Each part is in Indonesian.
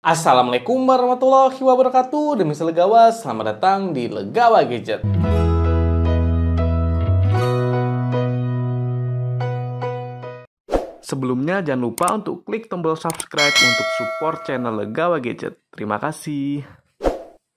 Assalamualaikum warahmatullahi wabarakatuh. Demi Legawa, selamat datang di Legawa Gadget. Sebelumnya jangan lupa untuk klik tombol subscribe untuk support channel Legawa Gadget. Terima kasih.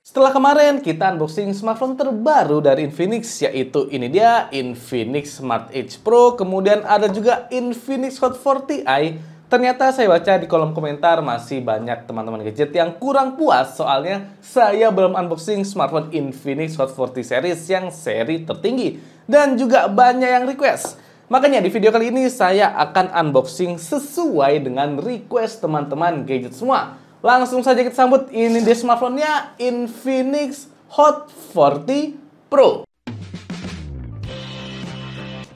Setelah kemarin kita unboxing smartphone terbaru dari Infinix, yaitu ini dia Infinix Smart Edge Pro, kemudian ada juga Infinix Hot 40i. Ternyata saya baca di kolom komentar masih banyak teman-teman gadget yang kurang puas soalnya saya belum unboxing smartphone Infinix Hot 40 series yang seri tertinggi. Dan juga banyak yang request. Makanya di video kali ini saya akan unboxing sesuai dengan request teman-teman gadget semua. Langsung saja kita sambut, ini dia smartphone-nya Infinix Hot 40 Pro.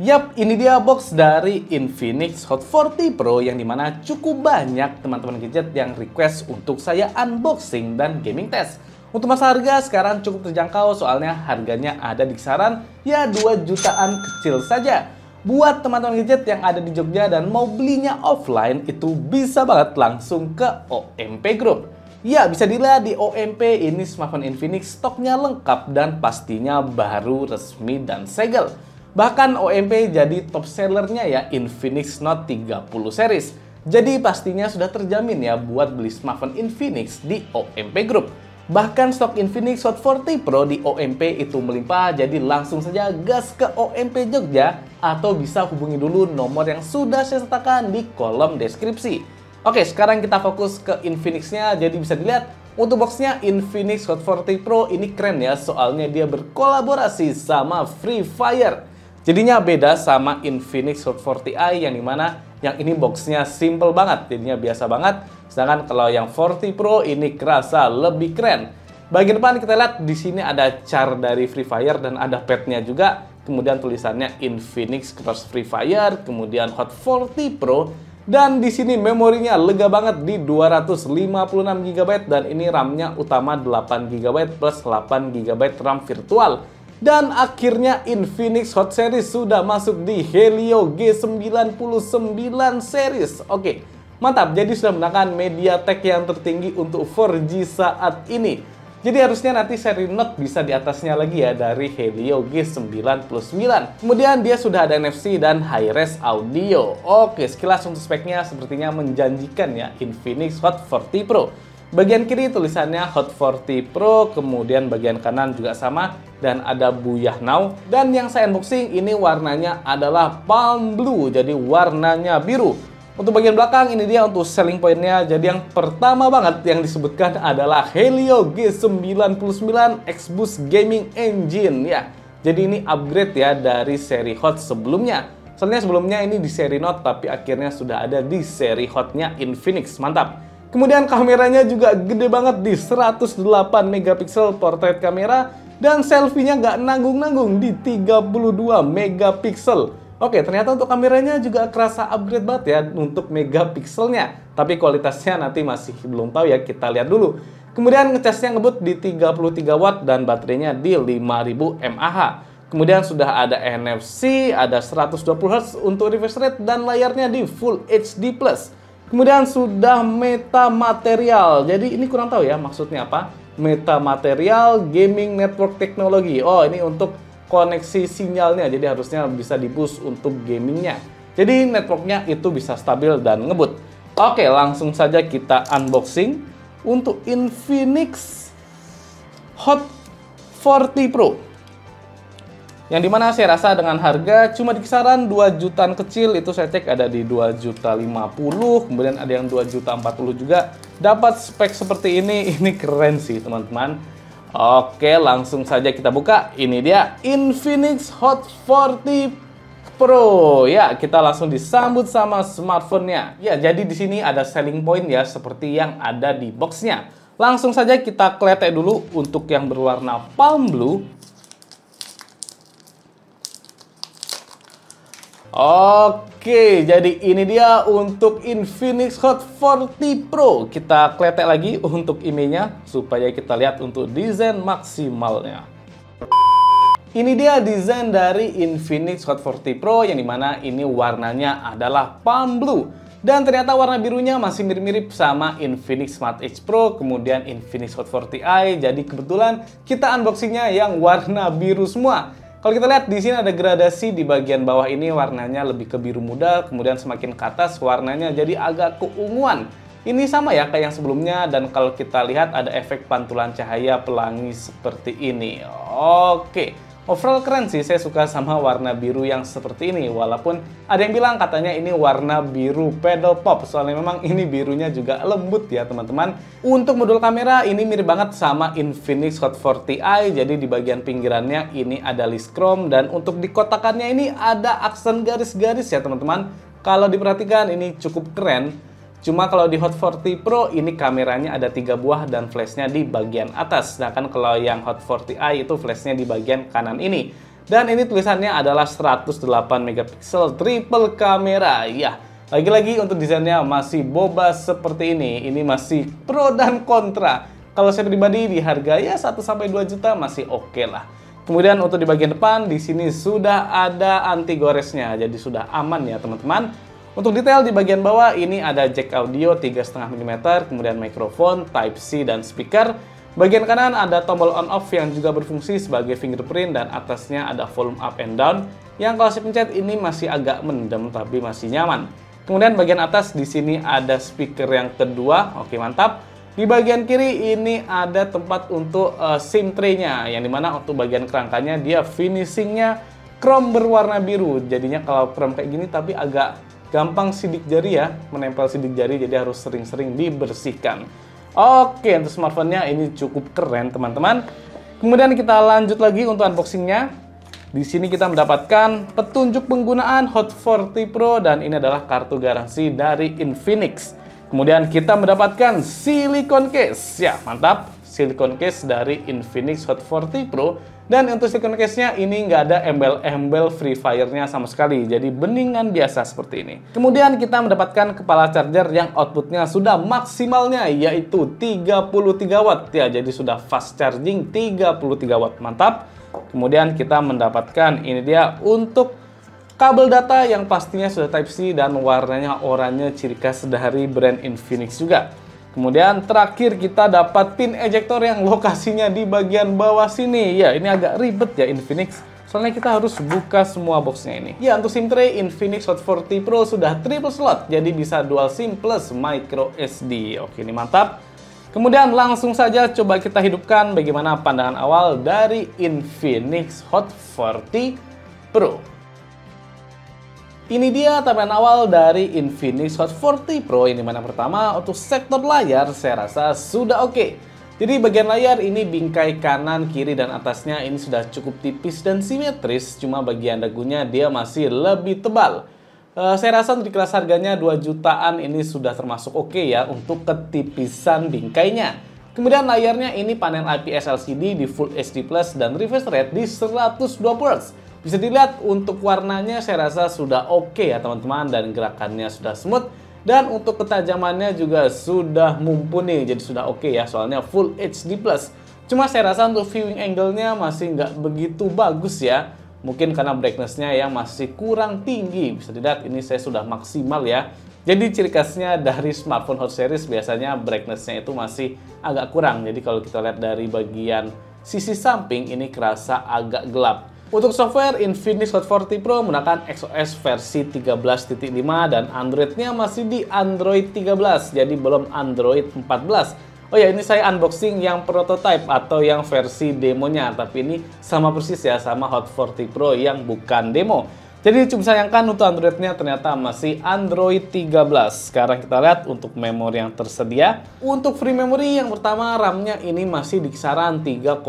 Yap, ini dia box dari Infinix Hot 40 Pro yang dimana cukup banyak teman-teman gadget yang request untuk saya unboxing dan gaming test. Untuk masa harga sekarang cukup terjangkau soalnya harganya ada di kisaran ya 2 jutaan kecil saja. Buat teman-teman gadget yang ada di Jogja dan mau belinya offline itu bisa banget langsung ke OMP Group. Ya, bisa dilihat di OMP ini smartphone Infinix stoknya lengkap dan pastinya baru, resmi, dan segel. Bahkan OMP jadi top sellernya ya Infinix Note 30 series. Jadi pastinya sudah terjamin ya buat beli smartphone Infinix di OMP Group. Bahkan stok Infinix Hot 40 Pro di OMP itu melimpah, jadi langsung saja gas ke OMP Jogja atau bisa hubungi dulu nomor yang sudah saya sertakan di kolom deskripsi. Oke, sekarang kita fokus ke Infinix-nya, jadi bisa dilihat untuk boxnya Infinix Hot 40 Pro ini keren ya, soalnya dia berkolaborasi sama Free Fire. Jadinya beda sama Infinix Hot 40i yang dimana yang ini boxnya simple banget, jadinya biasa banget. Sedangkan kalau yang 40 Pro ini kerasa lebih keren. Bagian depan kita lihat di sini ada char dari Free Fire dan ada padnya juga. Kemudian tulisannya Infinix Cross Free Fire, kemudian Hot 40 Pro. Dan di sini memorinya lega banget di 256 GB dan ini RAM-nya utama 8 GB plus 8 GB RAM virtual. Dan akhirnya Infinix Hot Series sudah masuk di Helio G99 series. Oke, mantap. Jadi sudah menggunakan MediaTek yang tertinggi untuk 4G saat ini. Jadi harusnya nanti seri Note bisa di atasnya lagi ya dari Helio G99. Kemudian dia sudah ada NFC dan high-res audio. Oke, sekilas untuk speknya sepertinya menjanjikan ya Infinix Hot 40 Pro. Bagian kiri tulisannya Hot 40 Pro, kemudian bagian kanan juga sama, dan ada Buyah Now. Dan yang saya unboxing ini warnanya adalah Palm Blue, jadi warnanya biru. Untuk bagian belakang ini dia untuk selling point-nya, jadi yang pertama banget yang disebutkan adalah Helio G99 X-Boost Gaming Engine ya. Jadi ini upgrade ya dari seri Hot sebelumnya. Soalnya sebelumnya ini di seri Note, tapi akhirnya sudah ada di seri Hot-nya Infinix, mantap. Kemudian kameranya juga gede banget di 108 megapiksel portrait kamera dan selfie-nya nggak nanggung-nanggung di 32 megapiksel. Oke, ternyata untuk kameranya juga kerasa upgrade banget ya untuk megapikselnya. Tapi kualitasnya nanti masih belum tahu ya, kita lihat dulu. Kemudian ngecasnya ngebut di 33 watt dan baterainya di 5000 mAh. Kemudian sudah ada NFC, ada 120 Hz untuk refresh rate dan layarnya di Full HD+. Kemudian sudah metamaterial. Jadi ini kurang tahu ya maksudnya apa. Metamaterial Gaming Network Technology. Oh, ini untuk koneksi sinyalnya. Jadi harusnya bisa di-boost untuk gamingnya. Jadi networknya itu bisa stabil dan ngebut. Oke, langsung saja kita unboxing untuk Infinix Hot 40 Pro. Yang dimana saya rasa dengan harga cuma di kisaran 2 jutaan kecil, itu saya cek ada di 2.050.000, kemudian ada yang 2.040.000 juga. Dapat spek seperti ini keren sih teman-teman. Oke, langsung saja kita buka. Ini dia Infinix Hot 40 Pro. Ya, kita langsung disambut sama smartphone-nya. Ya, jadi di sini ada selling point ya seperti yang ada di box-nya. Langsung saja kita kletek dulu untuk yang berwarna Palm Blue. Oke, jadi ini dia untuk Infinix Hot 40 Pro. Kita kletek lagi untuk emailnya supaya kita lihat untuk desain maksimalnya. Ini dia desain dari Infinix Hot 40 Pro yang dimana ini warnanya adalah Palm Blue. Dan ternyata warna birunya masih mirip-mirip sama Infinix Smart Edge Pro, kemudian Infinix Hot 40i. Jadi kebetulan kita unboxingnya yang warna biru semua. Kalau kita lihat di sini ada gradasi di bagian bawah ini warnanya lebih ke biru muda, kemudian semakin ke atas warnanya jadi agak keunguan. Ini sama ya kayak yang sebelumnya, dan kalau kita lihat ada efek pantulan cahaya pelangi seperti ini. Oke, overall keren sih, saya suka sama warna biru yang seperti ini. Walaupun ada yang bilang katanya ini warna biru pedal pop, soalnya memang ini birunya juga lembut ya teman-teman. Untuk modul kamera ini mirip banget sama Infinix Hot 40i, jadi di bagian pinggirannya ini ada list chrome, dan untuk di kotakannya ini ada aksen garis-garis ya teman-teman. Kalau diperhatikan ini cukup keren. Cuma kalau di Hot 40 Pro ini kameranya ada 3 buah dan flashnya di bagian atas. Sedangkan kalau yang Hot 40i itu flashnya di bagian kanan ini. Dan ini tulisannya adalah 108 megapiksel triple kamera. Ya, lagi-lagi untuk desainnya masih boba seperti ini. Ini masih pro dan kontra. Kalau saya pribadi di harga ya 1-2 juta masih oke lah. Kemudian untuk di bagian depan di sini sudah ada anti goresnya. Jadi sudah aman ya teman-teman. Untuk detail di bagian bawah ini ada jack audio 3,5 mm, kemudian mikrofon, Type-C, dan speaker. Bagian kanan ada tombol on-off yang juga berfungsi sebagai fingerprint, dan atasnya ada volume up and down yang kalau saya pencet ini masih agak mendem tapi masih nyaman. Kemudian bagian atas di sini ada speaker yang kedua, oke mantap. Di bagian kiri ini ada tempat untuk SIM tray-nya, yang dimana untuk bagian kerangkanya dia finishingnya chrome berwarna biru. Jadinya kalau chrome kayak gini tapi agak gampang sidik jari ya, menempel sidik jari, jadi harus sering-sering dibersihkan. Oke, untuk smartphone-nya ini cukup keren teman-teman. Kemudian kita lanjut lagi untuk unboxingnya. Di sini kita mendapatkan petunjuk penggunaan Hot 40 Pro, dan ini adalah kartu garansi dari Infinix. Kemudian kita mendapatkan silicone case. Ya, mantap. Silicone case dari Infinix Hot 40 Pro. Dan untuk silicone case-nya ini nggak ada embel-embel Free Fire-nya sama sekali. Jadi beningan biasa seperti ini. Kemudian kita mendapatkan kepala charger yang outputnya sudah maksimalnya, yaitu 33 watt. Ya, jadi sudah fast charging 33 watt. Mantap. Kemudian kita mendapatkan ini dia untuk kabel data yang pastinya sudah Type-C dan warnanya oranye, ciri khas dari brand Infinix juga. Kemudian terakhir kita dapat pin ejector yang lokasinya di bagian bawah sini. Ya, ini agak ribet ya Infinix, soalnya kita harus buka semua boxnya ini. Ya, untuk SIM tray Infinix Hot 40 Pro sudah triple slot, jadi bisa dual SIM plus micro SD. Oke, ini mantap. Kemudian langsung saja coba kita hidupkan bagaimana pandangan awal dari Infinix Hot 40 Pro. Ini dia tampilan awal dari Infinix Hot 40 Pro, yang dimana pertama untuk sektor layar saya rasa sudah oke. Jadi bagian layar ini bingkai kanan, kiri, dan atasnya ini sudah cukup tipis dan simetris, cuma bagian dagunya dia masih lebih tebal. Saya rasa untuk di kelas harganya 2 jutaan ini sudah termasuk oke ya untuk ketipisan bingkainya. Kemudian layarnya ini panel IPS LCD di Full HD Plus dan refresh rate di 120 Hz. Bisa dilihat untuk warnanya saya rasa sudah oke ya teman-teman, dan gerakannya sudah smooth, dan untuk ketajamannya juga sudah mumpuni, jadi sudah oke ya soalnya Full HD Plus. Cuma saya rasa untuk viewing angle-nya masih nggak begitu bagus ya, mungkin karena brightness-nya yang masih kurang tinggi. Bisa dilihat ini saya sudah maksimal ya. Jadi ciri khasnya dari smartphone Hot Series biasanya brightness-nya itu masih agak kurang. Jadi kalau kita lihat dari bagian sisi samping ini kerasa agak gelap. Untuk software, Infinix Hot 40 Pro menggunakan XOS versi 13.5 dan Android-nya masih di Android 13, jadi belum Android 14. Oh ya, ini saya unboxing yang prototype atau yang versi demonya, tapi ini sama persis ya sama Hot 40 Pro yang bukan demo. Jadi cuma sayangkan untuk Android-nya ternyata masih Android 13. Sekarang kita lihat untuk memori yang tersedia. Untuk free memory yang pertama, RAM-nya ini masih di kisaran 3,5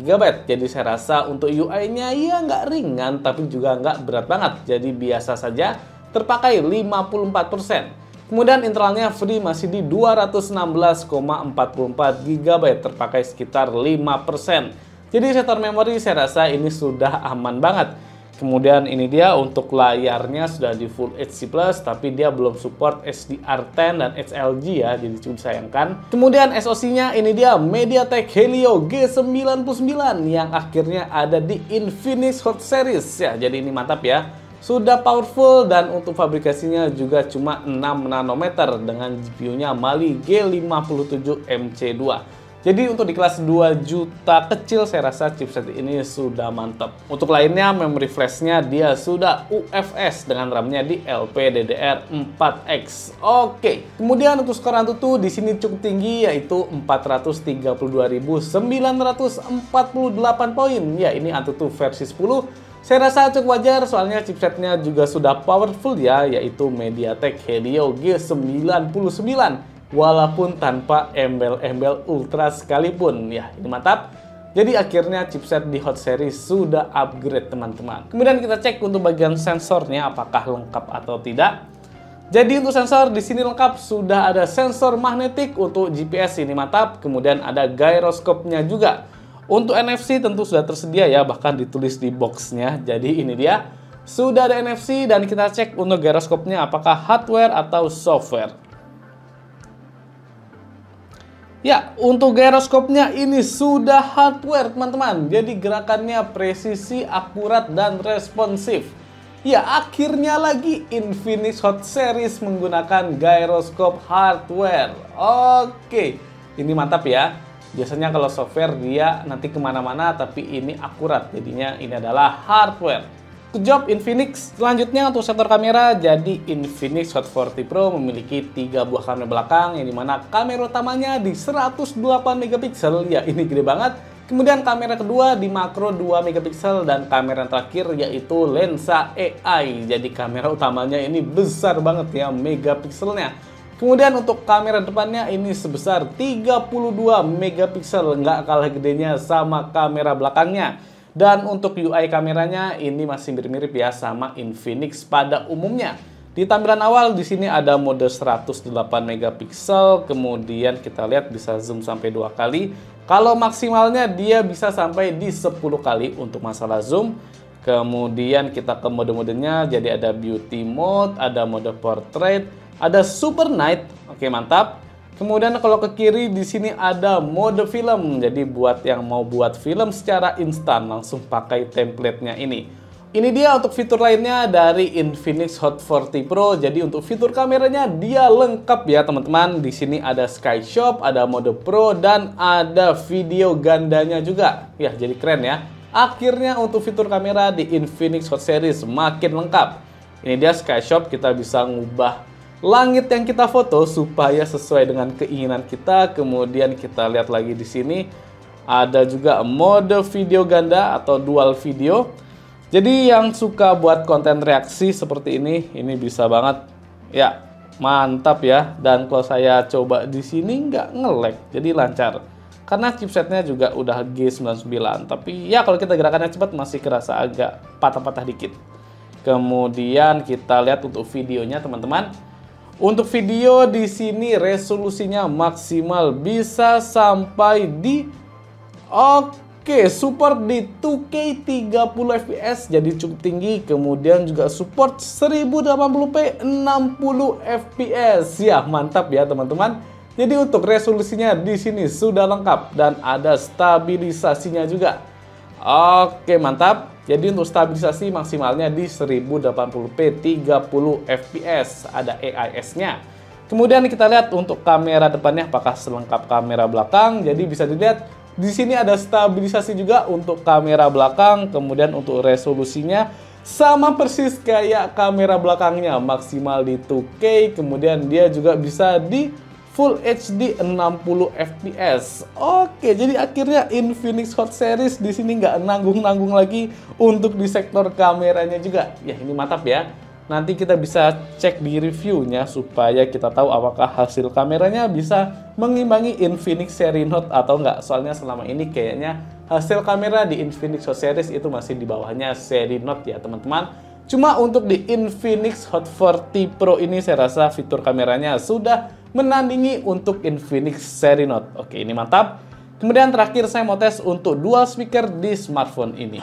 GB. Jadi saya rasa untuk UI-nya ya nggak ringan, tapi juga nggak berat banget. Jadi biasa saja, terpakai 54%. Kemudian internalnya free masih di 216,44 GB, terpakai sekitar 5%. Jadi sektor memori saya rasa ini sudah aman banget. Kemudian ini dia untuk layarnya sudah di Full HD+, tapi dia belum support HDR10 dan HLG ya, jadi cukup disayangkan. Kemudian SoC-nya ini dia MediaTek Helio G99 yang akhirnya ada di Infinix Hot Series ya, jadi ini mantap ya. sudah powerful, dan untuk fabrikasinya juga cuma 6 nanometer dengan GPU-nya Mali G57MC2. Jadi untuk di kelas 2 juta kecil saya rasa chipset ini sudah mantap. Untuk lainnya memori flashnya dia sudah UFS dengan RAM-nya di LPDDR4X. Oke. Kemudian untuk skor AnTuTu di sini cukup tinggi yaitu 432.948 poin. Ya, ini AnTuTu versi 10. Saya rasa cukup wajar soalnya chipsetnya juga sudah powerful ya, yaitu MediaTek Helio G99. Walaupun tanpa embel-embel ultra sekalipun. Ya, ini mantap. Jadi akhirnya chipset di Hot Series sudah upgrade teman-teman. Kemudian kita cek untuk bagian sensornya apakah lengkap atau tidak. Jadi untuk sensor di sini lengkap, sudah ada sensor magnetik untuk GPS, ini mantap. Kemudian ada gyroscope-nya juga. Untuk NFC tentu sudah tersedia ya, bahkan ditulis di box-nya. Jadi ini dia. Sudah ada NFC dan kita cek untuk gyroscope-nya apakah hardware atau software. Ya, untuk gyroscope-nya ini sudah hardware teman-teman. Jadi gerakannya presisi, akurat, dan responsif. Ya, akhirnya lagi Infinix Hot Series menggunakan gyroscope hardware. Oke, ini mantap ya. Biasanya kalau software dia nanti kemana-mana, tapi ini akurat. Jadinya ini adalah hardware. Good job Infinix. Selanjutnya untuk sektor kamera, jadi Infinix Hot 40 Pro memiliki 3 buah kamera belakang, yang dimana kamera utamanya di 108 megapiksel, ya ini gede banget. Kemudian kamera kedua di makro 2 megapiksel, dan kamera yang terakhir yaitu lensa AI. Jadi kamera utamanya ini besar banget ya megapikselnya. Kemudian untuk kamera depannya ini sebesar 32 megapiksel, nggak kalah gedenya sama kamera belakangnya. Dan untuk UI kameranya ini masih mirip-mirip ya sama Infinix pada umumnya. Di tampilan awal di sini ada mode 108 megapiksel, kemudian kita lihat bisa zoom sampai 2 kali. Kalau maksimalnya dia bisa sampai di 10 kali untuk masalah zoom. Kemudian kita ke mode-modenya, jadi ada beauty mode, ada mode portrait, ada super night. Oke, mantap. Kemudian kalau ke kiri di sini ada mode film. Jadi buat yang mau buat film secara instan langsung pakai template-nya ini. Ini dia untuk fitur lainnya dari Infinix Hot 40 Pro. Jadi untuk fitur kameranya dia lengkap ya teman-teman. Di sini ada Sky Shop, ada mode Pro, dan ada video gandanya juga. Ya, jadi keren ya. Akhirnya untuk fitur kamera di Infinix Hot Series makin lengkap. Ini dia Sky Shop, kita bisa ngubah langit yang kita foto supaya sesuai dengan keinginan kita. Kemudian kita lihat lagi di sini ada juga mode video ganda atau dual video. Jadi yang suka buat konten reaksi seperti ini bisa banget. Ya, mantap ya. Dan kalau saya coba di sini nggak nge-lag, jadi lancar. Karena chipsetnya juga udah G99. Tapi ya kalau kita gerakannya cepat masih kerasa agak patah-patah dikit. Kemudian kita lihat untuk videonya teman-teman. Untuk video di sini resolusinya maksimal bisa sampai di support di 2K 30 fps, jadi cukup tinggi. Kemudian juga support 1080p 60 fps. Ya, mantap ya teman-teman. Jadi untuk resolusinya di sini sudah lengkap dan ada stabilisasinya juga. Oke, mantap. Jadi untuk stabilisasi maksimalnya di 1080p 30 fps, ada AIS-nya. Kemudian kita lihat untuk kamera depannya apakah selengkap kamera belakang. Jadi bisa dilihat di sini ada stabilisasi juga untuk kamera belakang. Kemudian untuk resolusinya sama persis kayak kamera belakangnya, maksimal di 2K. Kemudian dia juga bisa di Full HD 60 fps. Oke, jadi akhirnya Infinix Hot Series di sini nggak nanggung-nanggung lagi untuk di sektor kameranya juga. Ya, ini mantap ya. Nanti kita bisa cek di reviewnya supaya kita tahu apakah hasil kameranya bisa mengimbangi Infinix seri Note atau nggak. Soalnya selama ini kayaknya hasil kamera di Infinix Hot Series itu masih di bawahnya seri Note ya teman-teman. Cuma untuk di Infinix Hot 40 Pro ini saya rasa fitur kameranya sudah menandingi untuk Infinix seri Note. Oke, ini mantap. Kemudian terakhir saya mau tes untuk dual speaker di smartphone ini.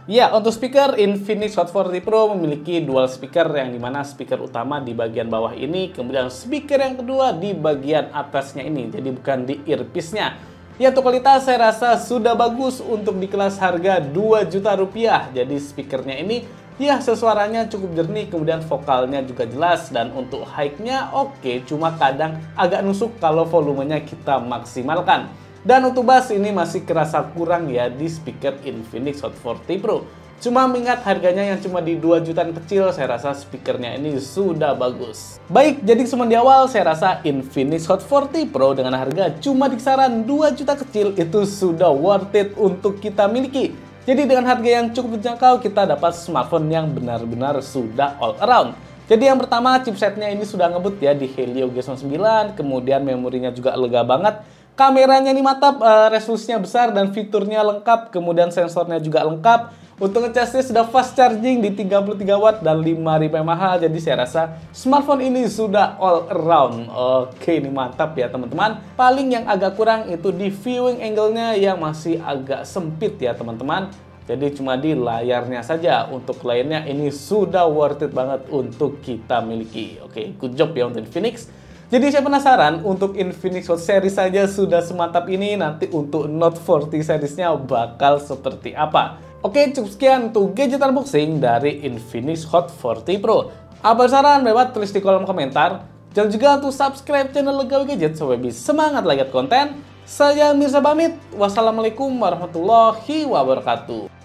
Ya, untuk speaker Infinix Hot 40 Pro memiliki dual speaker yang dimana speaker utama di bagian bawah ini, kemudian speaker yang kedua di bagian atasnya ini, jadi bukan di earpiece-nya. Ya, untuk kualitas saya rasa sudah bagus untuk di kelas harga 2 juta rupiah. Jadi speakernya ini Ya, suaranya cukup jernih, kemudian vokalnya juga jelas, dan untuk high-nya oke, cuma kadang agak nusuk kalau volumenya kita maksimalkan. Dan untuk bass ini masih kerasa kurang ya di speaker Infinix Hot 40 Pro. Cuma mengingat harganya yang cuma di 2 jutaan kecil, saya rasa speakernya ini sudah bagus. Baik, jadi cuma di awal saya rasa Infinix Hot 40 Pro dengan harga cuma di kisaran 2 juta kecil itu sudah worth it untuk kita miliki. Jadi dengan harga yang cukup terjangkau, kita dapat smartphone yang benar-benar sudah all around. Jadi yang pertama, chipsetnya ini sudah ngebut ya di Helio G99, kemudian memorinya juga lega banget. Kameranya ini mantap, resolusinya besar dan fiturnya lengkap, kemudian sensornya juga lengkap. Untuk ngecasnya sudah fast charging di 33 watt dan 5000 mAh, jadi saya rasa smartphone ini sudah all around. Oke, ini mantap ya teman-teman. Paling yang agak kurang itu di viewing angle-nya yang masih agak sempit ya teman-teman. Jadi cuma di layarnya saja. Untuk lainnya ini sudah worth it banget untuk kita miliki. Oke, good job ya untuk Infinix. Jadi saya penasaran untuk Infinix Hot series saja sudah semantap ini, nanti untuk Note 40 seriesnya bakal seperti apa? Oke, cukup sekian untuk gadget unboxing dari Infinix Hot 40 Pro. Apa saran lewat tulis di kolom komentar. Jangan juga untuk subscribe channel Legawi Gadget supaya bisa semangat lagi konten. Saya Mirza pamit. Wassalamualaikum warahmatullahi wabarakatuh.